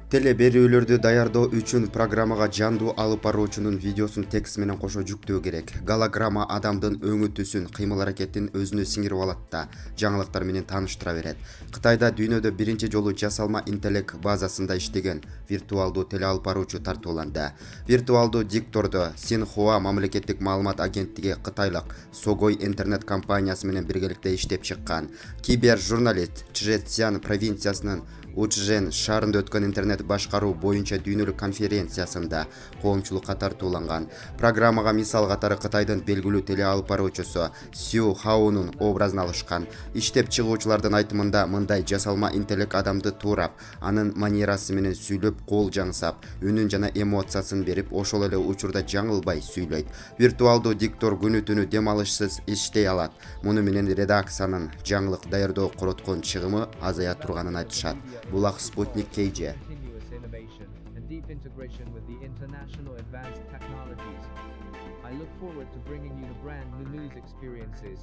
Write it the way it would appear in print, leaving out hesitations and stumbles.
Теле берүүлөрдү даярдоо үчүн программага жандуу алып баруучунун видеосун текст менен кошо жүктөө керек. Голограмма адамдын өңү түсүн, кыймыл-аракетин өзүнө сиңирип алат да жаңылыктар менен тааныштыра берет. Кытайда дүйнөдө биринчи жолу жасалма интеллект базасында иштеген виртуалдуу теле алып баруучу тартууланды. Виртуалдуу дикторду Синьхуа мамлекеттик маалымат агенттиги кытайлык Согой интернет компаниясы менен биргеликте иштеп чыккан. Кибер журналист Чжэцзян провинциясынын Учжэн шаарында өткөн интернет башкаруу боюнча дүйнөлүк конференциясында коомчулукка тартууланган. Программага мисал катары Кытайдын белгилүү теле алып баруучусу Сю Хаунун образын алышкан. Иштеп чыгуучулардын айтымында мындай жасалма интеллект адамды туурап, анын манерасы менен сүйлөп, кол жаңсап, үнүн жана эмоциясын берип, ошол эле учурда жаңылбай сүйлөйт. Виртуалдуу диктор күнү түнү дем алышсыз иштей алат. Муну менен редакциянын жаңылык даярдоо короткон чыгымы азая турганын айтышат. Булак Спутник KG. Continuous innovation and deep integration with the international advanced technologies. I look forward to bringing you the brand new news experiences